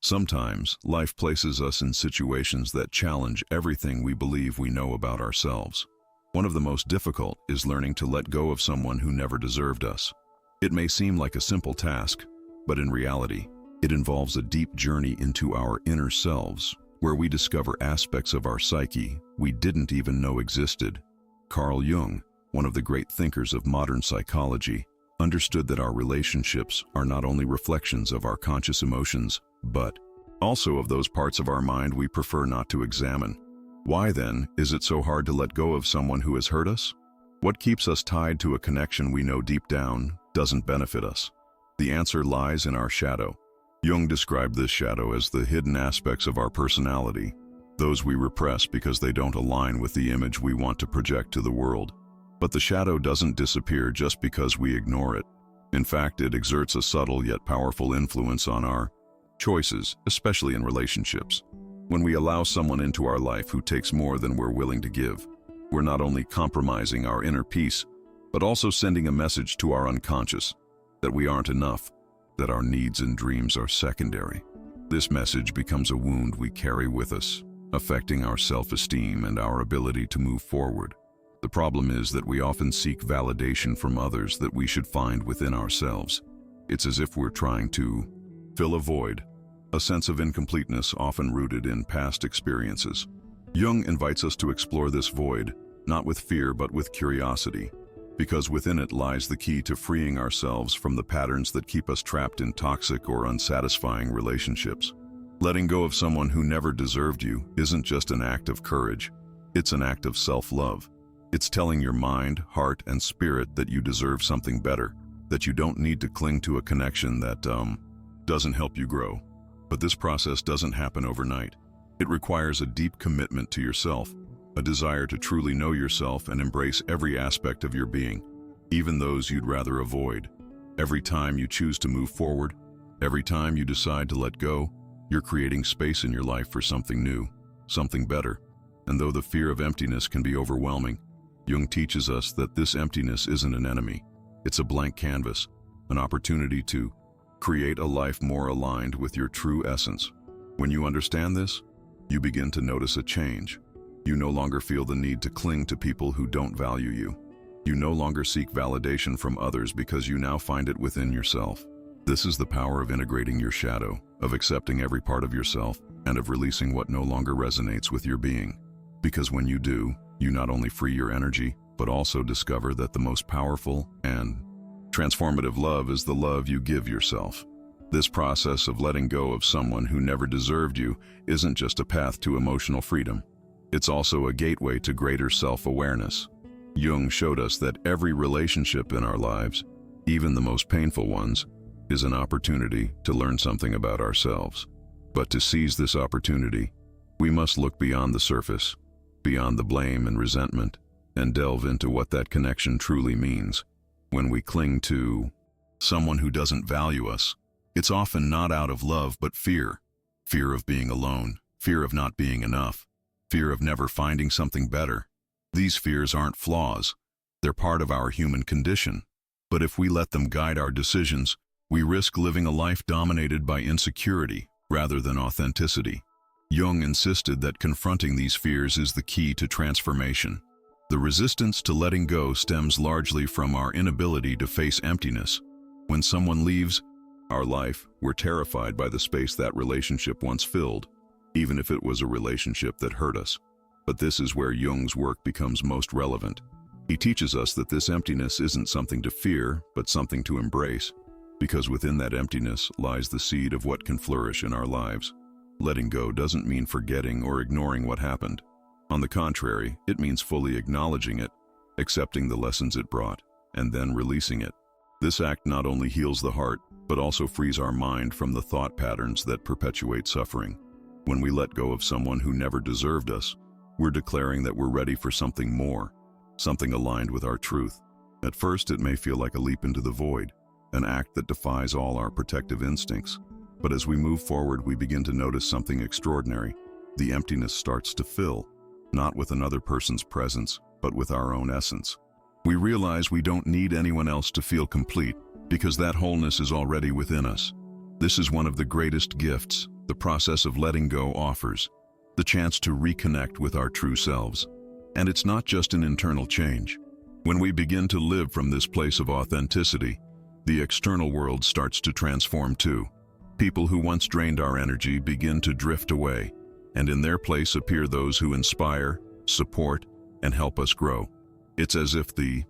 Sometimes, life places us in situations that challenge everything we believe we know about ourselves. One of the most difficult is learning to let go of someone who never deserved us. It may seem like a simple task, but in reality, it involves a deep journey into our inner selves, where we discover aspects of our psyche we didn't even know existed. Carl Jung, one of the great thinkers of modern psychology, understood that our relationships are not only reflections of our conscious emotions, but also of those parts of our mind we prefer not to examine. Why then is it so hard to let go of someone who has hurt us? What keeps us tied to a connection we know deep down doesn't benefit us? The answer lies in our shadow. Jung described this shadow as the hidden aspects of our personality, those we repress because they don't align with the image we want to project to the world. But the shadow doesn't disappear just because we ignore it. In fact, it exerts a subtle yet powerful influence on our choices, especially in relationships. When we allow someone into our life who takes more than we're willing to give, we're not only compromising our inner peace, but also sending a message to our unconscious that we aren't enough, that our needs and dreams are secondary. This message becomes a wound we carry with us, affecting our self-esteem and our ability to move forward. The problem is that we often seek validation from others that we should find within ourselves. It's as if we're trying to fill a void, a sense of incompleteness often rooted in past experiences. Jung invites us to explore this void, not with fear but with curiosity, because within it lies the key to freeing ourselves from the patterns that keep us trapped in toxic or unsatisfying relationships. Letting go of someone who never deserved you isn't just an act of courage, it's an act of self-love. It's telling your mind, heart, and spirit that you deserve something better, that you don't need to cling to a connection that, doesn't help you grow. But this process doesn't happen overnight. It requires a deep commitment to yourself, a desire to truly know yourself and embrace every aspect of your being, even those you'd rather avoid. Every time you choose to move forward, every time you decide to let go, you're creating space in your life for something new, something better. And though the fear of emptiness can be overwhelming, Jung teaches us that this emptiness isn't an enemy. It's a blank canvas, an opportunity to create a life more aligned with your true essence. When you understand this, you begin to notice a change. You no longer feel the need to cling to people who don't value you. You no longer seek validation from others because you now find it within yourself. This is the power of integrating your shadow, of accepting every part of yourself, and of releasing what no longer resonates with your being. Because when you do, you not only free your energy, but also discover that the most powerful and transformative love is the love you give yourself. This process of letting go of someone who never deserved you isn't just a path to emotional freedom. It's also a gateway to greater self-awareness. Jung showed us that every relationship in our lives, even the most painful ones, is an opportunity to learn something about ourselves. But to seize this opportunity, we must look beyond the surface, beyond the blame and resentment, and delve into what that connection truly means. When we cling to someone who doesn't value us, it's often not out of love but fear. Fear of being alone, fear of not being enough, fear of never finding something better. These fears aren't flaws, they're part of our human condition. But if we let them guide our decisions, we risk living a life dominated by insecurity rather than authenticity. Jung insisted that confronting these fears is the key to transformation. The resistance to letting go stems largely from our inability to face emptiness. When someone leaves our life, we're terrified by the space that relationship once filled, even if it was a relationship that hurt us. But this is where Jung's work becomes most relevant. He teaches us that this emptiness isn't something to fear, but something to embrace, because within that emptiness lies the seed of what can flourish in our lives. Letting go doesn't mean forgetting or ignoring what happened. On the contrary, it means fully acknowledging it, accepting the lessons it brought, and then releasing it. This act not only heals the heart, but also frees our mind from the thought patterns that perpetuate suffering. When we let go of someone who never deserved us, we're declaring that we're ready for something more, something aligned with our truth. At first, it may feel like a leap into the void, an act that defies all our protective instincts. But as we move forward, we begin to notice something extraordinary. The emptiness starts to fill, not with another person's presence, but with our own essence. We realize we don't need anyone else to feel complete, because that wholeness is already within us. This is one of the greatest gifts, The process of letting go offers the chance to reconnect with our true selves. And it's not just an internal change. When we begin to live from this place of authenticity, the external world starts to transform too. People who once drained our energy begin to drift away, and in their place appear those who inspire, support, and help us grow. It's as if the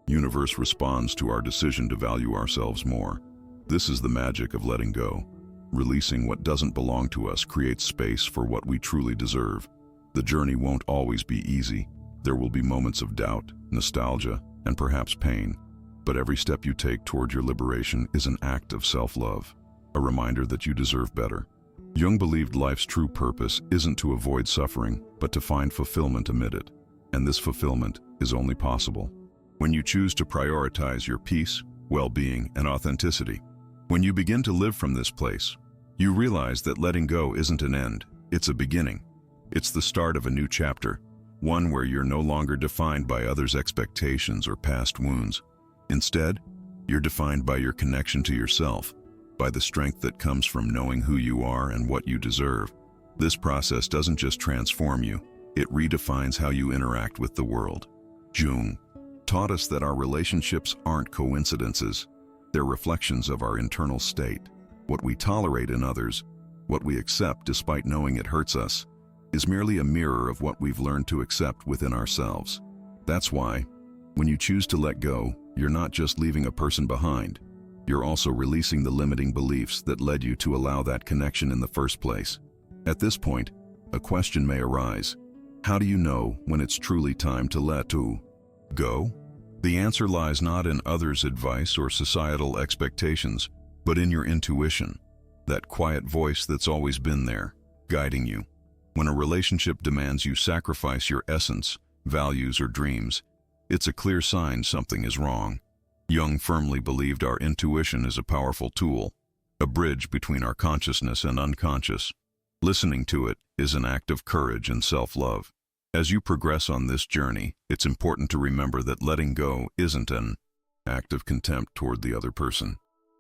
universe responds to our decision to value ourselves more. This is the magic of letting go. Releasing what doesn't belong to us creates space for what we truly deserve. The journey won't always be easy. There will be moments of doubt, nostalgia, and perhaps pain. But every step you take toward your liberation is an act of self-love, a reminder that you deserve better. Jung believed life's true purpose isn't to avoid suffering, but to find fulfillment amid it. And this fulfillment is only possible when you choose to prioritize your peace, well-being, and authenticity. When you begin to live from this place, you realize that letting go isn't an end, it's a beginning. It's the start of a new chapter, one where you're no longer defined by others' expectations or past wounds. Instead, you're defined by your connection to yourself, by the strength that comes from knowing who you are and what you deserve. This process doesn't just transform you, it redefines how you interact with the world. Jung taught us that our relationships aren't coincidences, they're reflections of our internal state. What we tolerate in others, what we accept despite knowing it hurts us, is merely a mirror of what we've learned to accept within ourselves. That's why, when you choose to let go, you're not just leaving a person behind, you're also releasing the limiting beliefs that led you to allow that connection in the first place. At this point, a question may arise. How do you know when it's truly time to let go? The answer lies not in others' advice or societal expectations, but in your intuition, that quiet voice that's always been there, guiding you. When a relationship demands you sacrifice your essence, values, or dreams, it's a clear sign something is wrong. Jung firmly believed our intuition is a powerful tool, a bridge between our consciousness and unconscious. Listening to it is an act of courage and self-love. As you progress on this journey, it's important to remember that letting go isn't an act of contempt toward the other person.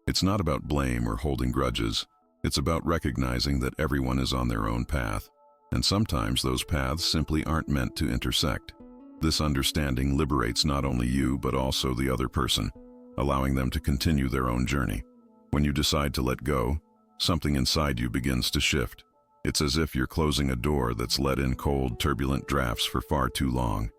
It's not about blame or holding grudges. It's about recognizing that everyone is on their own path, and sometimes those paths simply aren't meant to intersect. This understanding liberates not only you but also the other person, allowing them to continue their own journey. When you decide to let go, something inside you begins to shift. It's as if you're closing a door that's let in cold, turbulent drafts for far too long.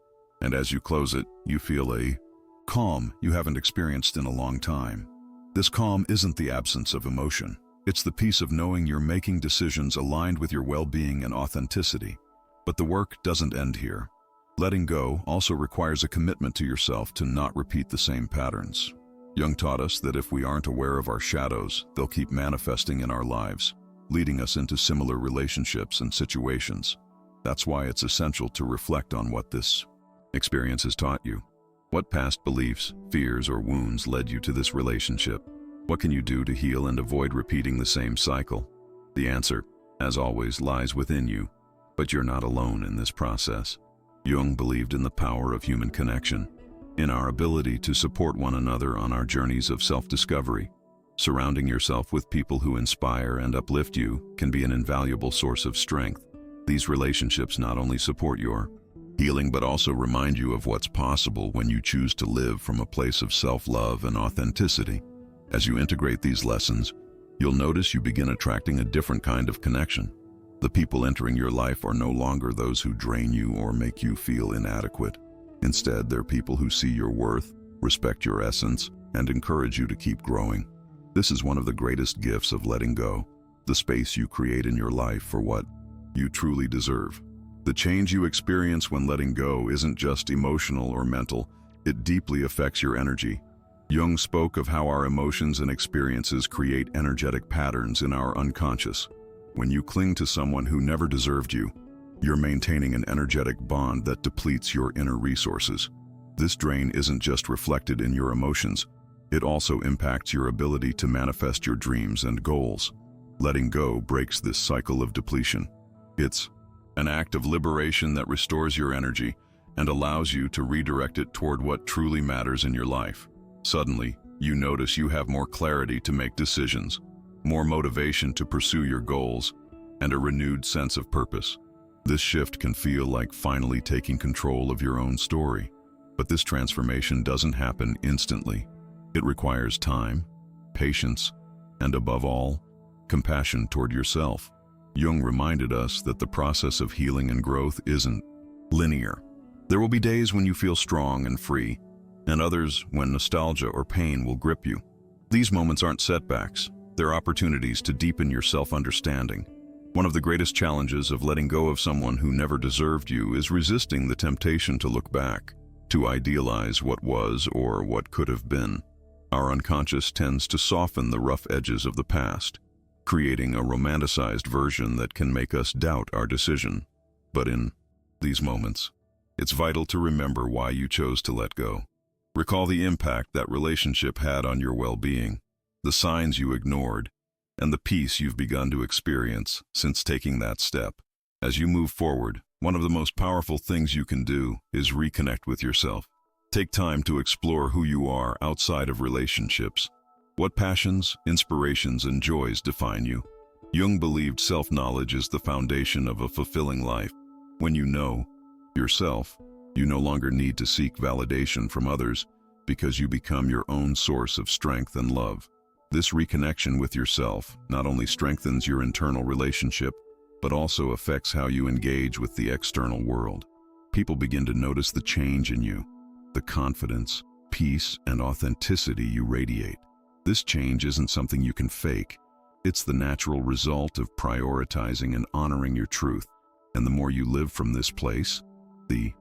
And as you close it, you feel a calm you haven't experienced in a long time. This calm isn't the absence of emotion. It's the peace of knowing you're making decisions aligned with your well-being and authenticity. But the work doesn't end here. Letting go also requires a commitment to yourself to not repeat the same patterns. Jung taught us that if we aren't aware of our shadows, they'll keep manifesting in our lives, leading us into similar relationships and situations. That's why it's essential to reflect on what this experience has taught you. What past beliefs, fears, or wounds led you to this relationship? What can you do to heal and avoid repeating the same cycle? The answer, as always, lies within you, but you're not alone in this process. Jung believed in the power of human connection, in our ability to support one another on our journeys of self-discovery. Surrounding yourself with people who inspire and uplift you can be an invaluable source of strength. These relationships not only support your healing but also remind you of what's possible when you choose to live from a place of self-love and authenticity. As you integrate these lessons, you'll notice you begin attracting a different kind of connection. The people entering your life are no longer those who drain you or make you feel inadequate. Instead, they're people who see your worth, respect your essence, and encourage you to keep growing. This is one of the greatest gifts of letting go, the space you create in your life for what you truly deserve. The change you experience when letting go isn't just emotional or mental, it deeply affects your energy. Jung spoke of how our emotions and experiences create energetic patterns in our unconscious. When you cling to someone who never deserved you, you're maintaining an energetic bond that depletes your inner resources. This drain isn't just reflected in your emotions, it also impacts your ability to manifest your dreams and goals. Letting go breaks this cycle of depletion. It's an act of liberation that restores your energy and allows you to redirect it toward what truly matters in your life. Suddenly, you notice you have more clarity to make decisions, more motivation to pursue your goals, and a renewed sense of purpose. This shift can feel like finally taking control of your own story. But this transformation doesn't happen instantly. It requires time, patience, and above all, compassion toward yourself. Jung reminded us that the process of healing and growth isn't linear. There will be days when you feel strong and free, and others when nostalgia or pain will grip you. These moments aren't setbacks, they're opportunities to deepen your self-understanding. One of the greatest challenges of letting go of someone who never deserved you is resisting the temptation to look back, to idealize what was or what could have been. Our unconscious tends to soften the rough edges of the past, creating a romanticized version that can make us doubt our decision. But in these moments, it's vital to remember why you chose to let go. Recall the impact that relationship had on your well-being, the signs you ignored, and the peace you've begun to experience since taking that step. As you move forward, one of the most powerful things you can do is reconnect with yourself. Take time to explore who you are outside of relationships. What passions, inspirations, and joys define you? Jung believed self-knowledge is the foundation of a fulfilling life. When you know yourself, you no longer need to seek validation from others because you become your own source of strength and love. This reconnection with yourself not only strengthens your internal relationship, but also affects how you engage with the external world. People begin to notice the change in you, the confidence, peace, and authenticity you radiate. This change isn't something you can fake. It's the natural result of prioritizing and honoring your truth. And the more you live from this place, the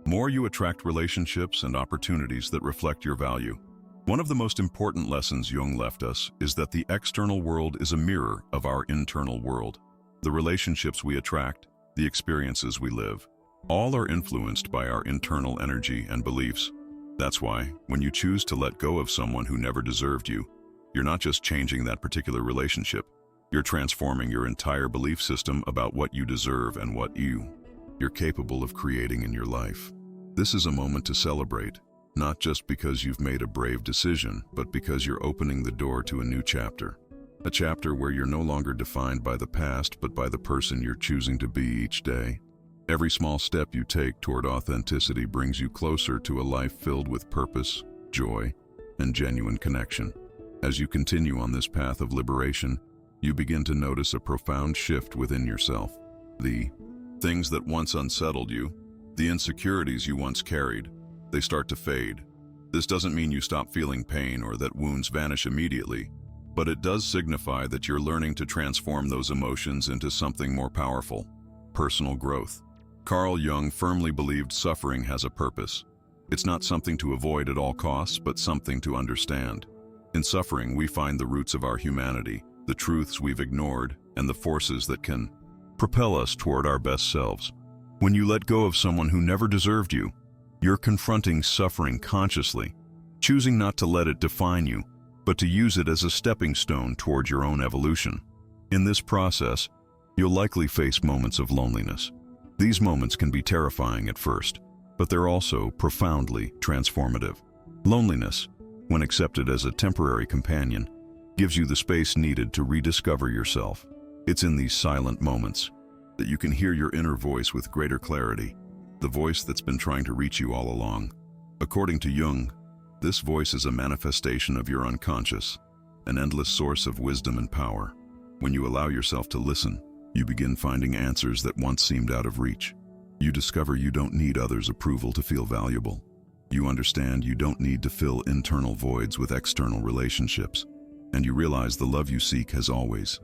more you attract relationships and opportunities that reflect your value. One of the most important lessons Jung left us is that the external world is a mirror of our internal world. The relationships we attract, the experiences we live, all are influenced by our internal energy and beliefs. That's why, when you choose to let go of someone who never deserved you, you're not just changing that particular relationship, you're transforming your entire belief system about what you deserve and what you're capable of creating in your life. This is a moment to celebrate, not just because you've made a brave decision, but because you're opening the door to a new chapter. A chapter where you're no longer defined by the past, but by the person you're choosing to be each day. Every small step you take toward authenticity brings you closer to a life filled with purpose, joy, and genuine connection. As you continue on this path of liberation, you begin to notice a profound shift within yourself. The things that once unsettled you, the insecurities you once carried, they start to fade. This doesn't mean you stop feeling pain or that wounds vanish immediately, but it does signify that you're learning to transform those emotions into something more powerful: personal growth. Carl Jung firmly believed suffering has a purpose. It's not something to avoid at all costs, but something to understand. In suffering, we find the roots of our humanity, the truths we've ignored, and the forces that can propel us toward our best selves. When you let go of someone who never deserved you, you're confronting suffering consciously, choosing not to let it define you, but to use it as a stepping stone toward your own evolution. In this process, you'll likely face moments of loneliness. These moments can be terrifying at first, but they're also profoundly transformative. Loneliness, when accepted as a temporary companion, gives you the space needed to rediscover yourself. It's in these silent moments that you can hear your inner voice with greater clarity, the voice that's been trying to reach you all along. According to Jung, this voice is a manifestation of your unconscious, an endless source of wisdom and power. When you allow yourself to listen, you begin finding answers that once seemed out of reach. You discover you don't need others' approval to feel valuable. You understand you don't need to fill internal voids with external relationships. And you realize the love you seek has always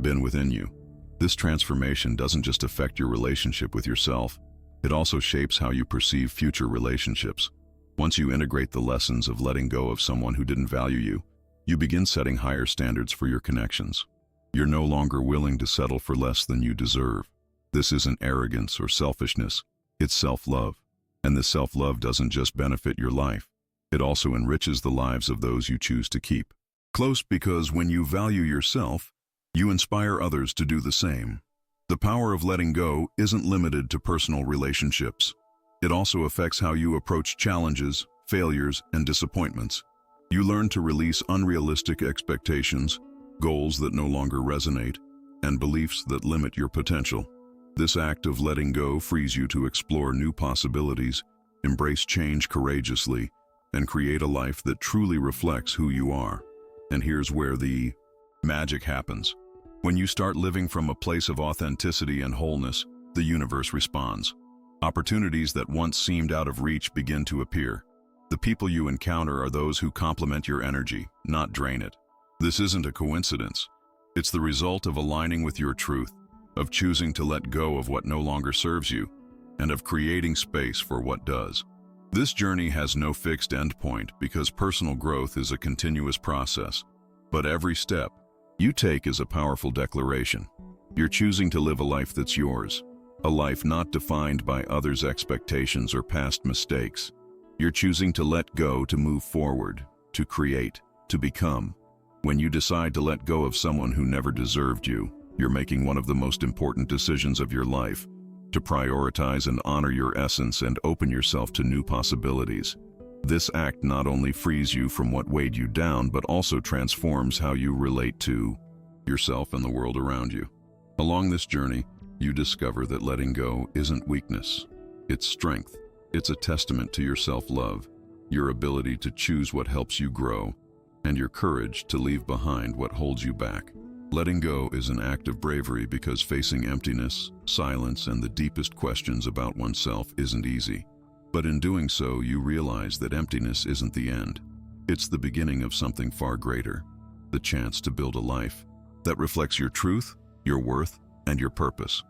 been within you. This transformation doesn't just affect your relationship with yourself, it also shapes how you perceive future relationships. Once you integrate the lessons of letting go of someone who didn't value you, you begin setting higher standards for your connections. You're no longer willing to settle for less than you deserve. This isn't arrogance or selfishness, it's self-love. And this self-love doesn't just benefit your life, it also enriches the lives of those you choose to keep close, because when you value yourself, you inspire others to do the same. The power of letting go isn't limited to personal relationships. It also affects how you approach challenges, failures, and disappointments. You learn to release unrealistic expectations, goals that no longer resonate, and beliefs that limit your potential. This act of letting go frees you to explore new possibilities, embrace change courageously, and create a life that truly reflects who you are. And here's where the magic happens. When you start living from a place of authenticity and wholeness, the universe responds. Opportunities that once seemed out of reach begin to appear. The people you encounter are those who complement your energy, not drain it. This isn't a coincidence. It's the result of aligning with your truth, of choosing to let go of what no longer serves you, and of creating space for what does. This journey has no fixed endpoint because personal growth is a continuous process. But every step you take is a powerful declaration. You're choosing to live a life that's yours, a life not defined by others' expectations or past mistakes. You're choosing to let go, to move forward, to create, to become. When you decide to let go of someone who never deserved you, you're making one of the most important decisions of your life, to prioritize and honor your essence and open yourself to new possibilities. This act not only frees you from what weighed you down, but also transforms how you relate to yourself and the world around you. Along this journey, you discover that letting go isn't weakness, it's strength. It's a testament to your self-love, your ability to choose what helps you grow, and your courage to leave behind what holds you back. Letting go is an act of bravery because facing emptiness, silence, and the deepest questions about oneself isn't easy. But in doing so, you realize that emptiness isn't the end. It's the beginning of something far greater, the chance to build a life that reflects your truth, your worth, and your purpose.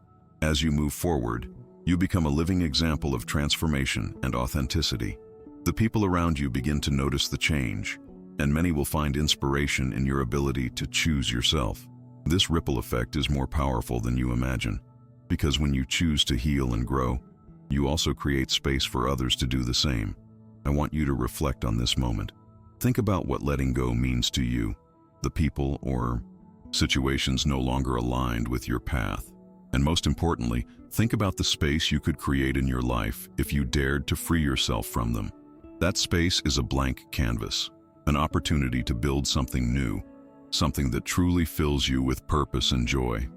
As you move forward, you become a living example of transformation and authenticity. The people around you begin to notice the change, and many will find inspiration in your ability to choose yourself. This ripple effect is more powerful than you imagine, because when you choose to heal and grow, you also create space for others to do the same. I want you to reflect on this moment. Think about what letting go means to you, the people or situations no longer aligned with your path. And most importantly, think about the space you could create in your life if you dared to free yourself from them. That space is a blank canvas, an opportunity to build something new, something that truly fills you with purpose and joy.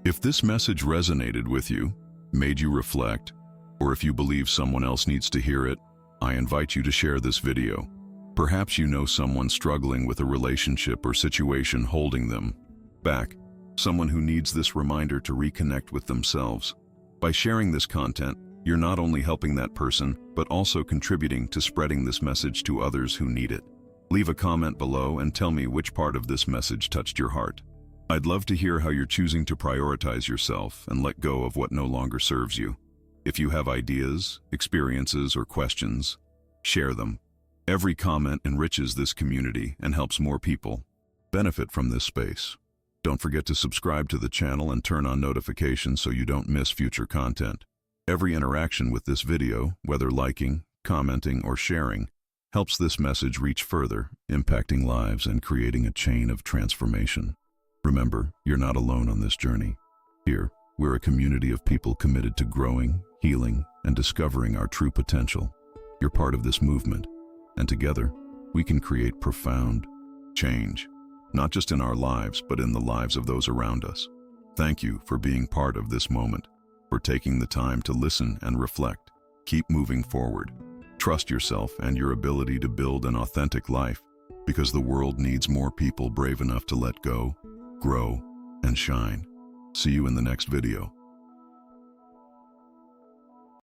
If this message resonated with you, made you reflect, or if you believe someone else needs to hear it, I invite you to share this video. Perhaps you know someone struggling with a relationship or situation holding them back, someone who needs this reminder to reconnect with themselves. By sharing this content, you're not only helping that person, but also contributing to spreading this message to others who need it. Leave a comment below and tell me which part of this message touched your heart. I'd love to hear how you're choosing to prioritize yourself and let go of what no longer serves you. If you have ideas, experiences, or questions, share them. Every comment enriches this community and helps more people benefit from this space. Don't forget to subscribe to the channel and turn on notifications so you don't miss future content. Every interaction with this video, whether liking, commenting, or sharing, helps this message reach further, impacting lives and creating a chain of transformation. Remember, you're not alone on this journey. Here, we're a community of people committed to growing, healing, and discovering our true potential. You're part of this movement, and together, we can create profound change, not just in our lives, but in the lives of those around us. Thank you for being part of this moment, for taking the time to listen and reflect. Keep moving forward. Trust yourself and your ability to build an authentic life, because the world needs more people brave enough to let go, grow, and shine. See you in the next video.